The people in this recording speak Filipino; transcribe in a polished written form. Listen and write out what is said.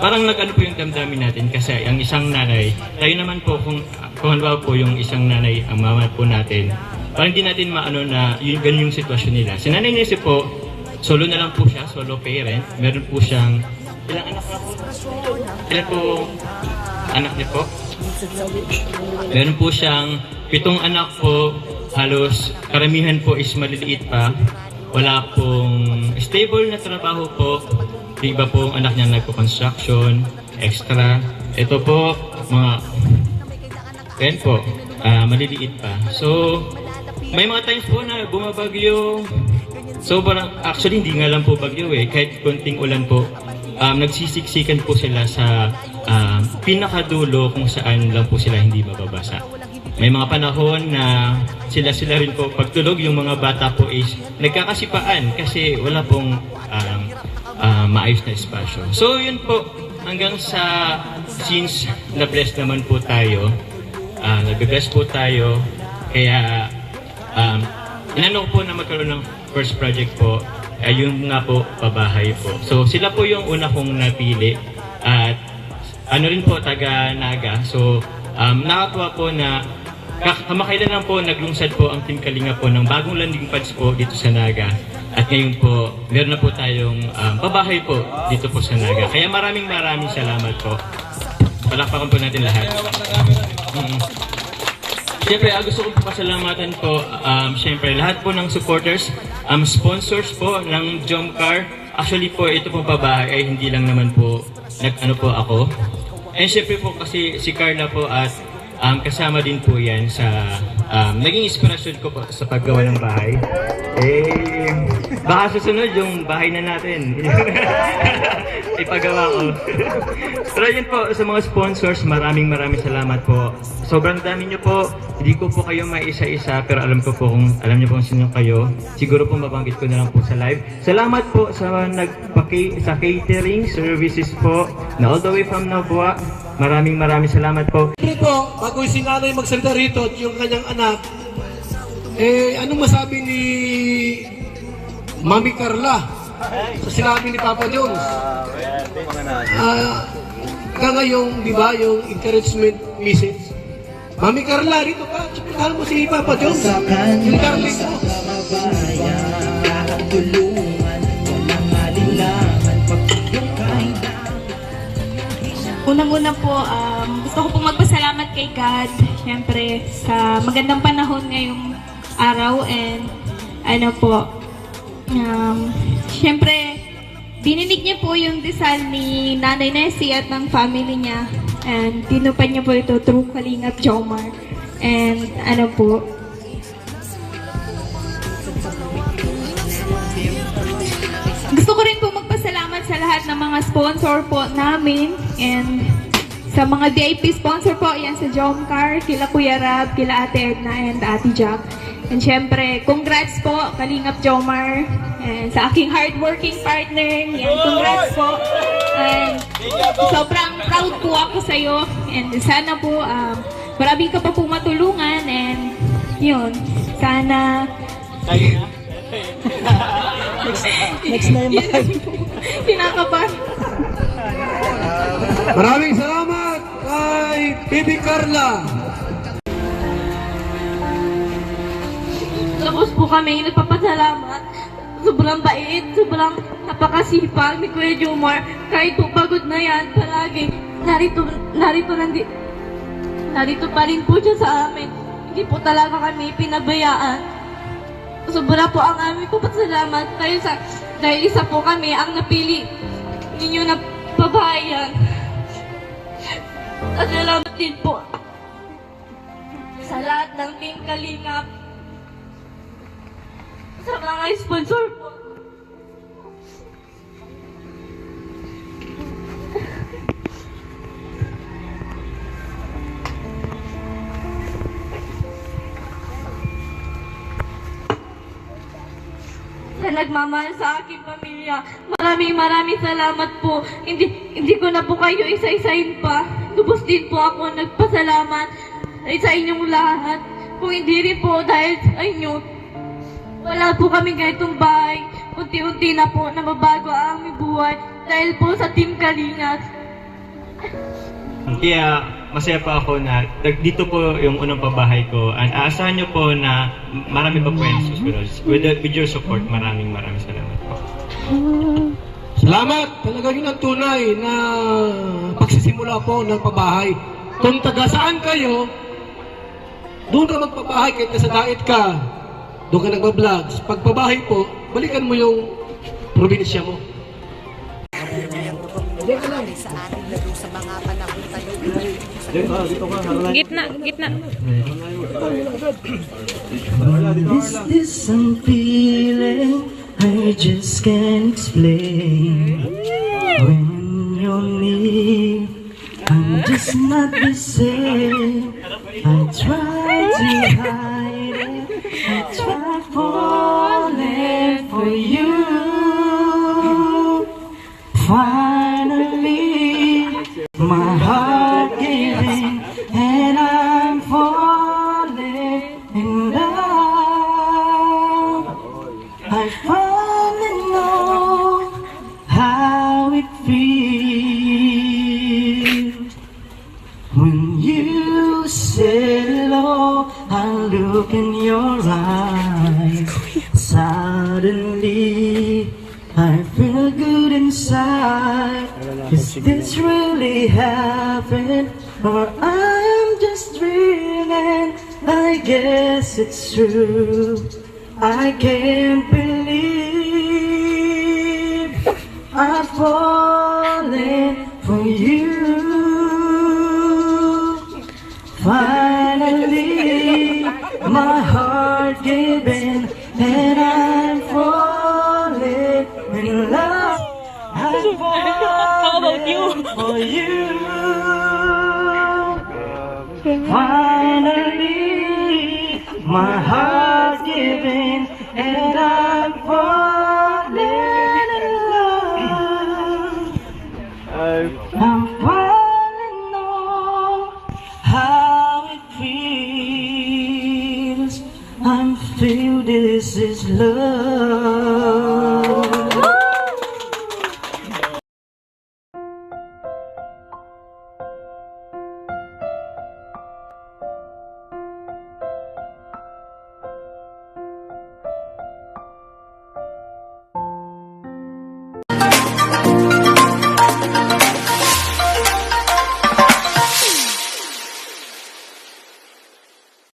parang nag-ano po yung damdamin natin kasi ang isang nanay, tayo naman po kung halimbawa po yung isang nanay, ang mama po natin, parang hindi natin maano na yung ganun yung sitwasyon nila. Si Nanay Nessie po, solo na lang po siya, solo parent. Meron po siyang, ilang anak na po? Ilan po anak niya po? Meron po siyang 7 anak po, halos karamihan po is maliliit pa. Wala pong stable na trabaho po. Yung iba pong anak niya nagpo-construction, extra. Ito po, yan po, maliliit pa. So, may mga times po na bumabagyo. Actually, hindi nga lang po bagyo eh. Kahit konting ulan po, nagsisiksikan po sila sa pinakadulo kung saan lang po sila hindi mababasa. May mga panahon na sila rin po pagtulog, yung mga bata po is nagkakasipaan kasi wala pong maayos na espasyo. So yun po, hanggang sa since na-bless naman po tayo, nag-bless po tayo, kaya inano po na magkaroon ng first project po, yung nga po, pabahay po. So sila po yung una kong napili at ano rin po, taga Naga. So nakatuwa po na kamakailan lang po naglungsad po ang Team Kalinga po ng bagong landing pads po dito sa Naga. At ngayon po, meron na po tayong pabahay po dito po sa Naga. Kaya maraming salamat po. Palakpakan po natin lahat. Siyempre, gusto ko po pasalamatan po, siyempre, lahat po ng supporters, sponsors po ng Jomcar. Actually po, ito pong pabahay ay hindi lang naman po nag-ano po ako. And siyempre po kasi si Carla po at kasama din po yan sa naging inspirasyon ko po sa paggawa ng bahay. Baka susunod yung bahay na natin. Ipagawa ko. Pero yun po, sa mga sponsors, maraming salamat po. Sobrang dami nyo po. Hindi ko po kayo maisa-isa, pero alam ko po kung alam nyo po kung sino kayo. Siguro po mabanggit ko na lang po sa live. Salamat po sa sa catering services po na all the way from Nabua. Maraming salamat po. Siyempre po, bago si nanay magsalita rito at yung kanyang anak, anong masabi ni Mami Carla sa sinabi ni Papa Jones? Ngayong, di ba, yung encouragement message. Mami Carla, rito ka, tsipitahan mo si Papa Jones. Yung Carly ko. Unang-una po, gusto ko pong magpasalamat kay God, syempre, sa magandang panahon ngayong araw and ano po, syempre, dininig niya po yung dasal ni Nanay Nessie at ng family niya and tinupad niya po ito through Kalingap Jomar and ano po, gusto ko rin po magpasalamat sa lahat ng mga sponsor po namin and sa mga VIP sponsor po, yan sa Jomcar, kila Kuya Rab, kila Ate Edna and Ate Jack. And syempre, congrats po, Kalingap Jomar, and sa aking hardworking partner, yan, congrats po. And sobrang proud po ako sa iyo and sana po, marami ka pa po matulungan and yun, sana... Next na yung bahay. Kinakabahan. Maraming salamat kay Bibi Carla. Tapos po kami nagpapasalamat. Sobrang bait, sobrang napakasipag ni Kuya Jomar. Kahit po pagod na yan, palagi narito pa rin po siya sa amin. Hindi po talaga kami pinabayaan. Sobra po ang aming papasalamat dahil isa po kami ang napili ninyo na pabahayan. At salamat din po sa lahat ng Team Kalingap, sa mga sponsor po. Sa nagmamahal sa aking pamilya. Maraming salamat po. Hindi ko na po kayo isa-isahin pa. Lubos din po ako nagpasalamat sa inyong lahat. Kung hindi rin po dahil sa inyo, wala po kami ganitong bahay. Unti-unti na po na mabago ang aming buhay dahil po sa Team Kalinga. Kaya masaya pa ako na dito po yung unang pabahay ko. And aasahan nyo po na marami pa po yan susunod. With your support, maraming salamat po. Salamat! Talaga yun ang tunay na pagsisimula po ng pabahay. Kung taga saan kayo, doon ka magpabahay kahit nasa diet ka. Doon ka nagpa-vlogs. Pagpabahay po, balikan mo yung probinsya mo. Gitna. Is this some feeling I just can't explain? When you're near, I'm just not the same. I try to hide it, I try falling for you. Finally, my heart giving, and I'm falling in love. I finally know how it feels when you say hello. I look in your eyes. Suddenly, I feel good inside. Is this really happened, or I'm just dreaming? I guess it's true. I can't believe I've fallen for you. Finally, my heart gave in, and I'm falling in love. I'm falling for you. Finally, my heart giving, and I'm falling in love. I'm falling on how it feels. I'm feel this is love.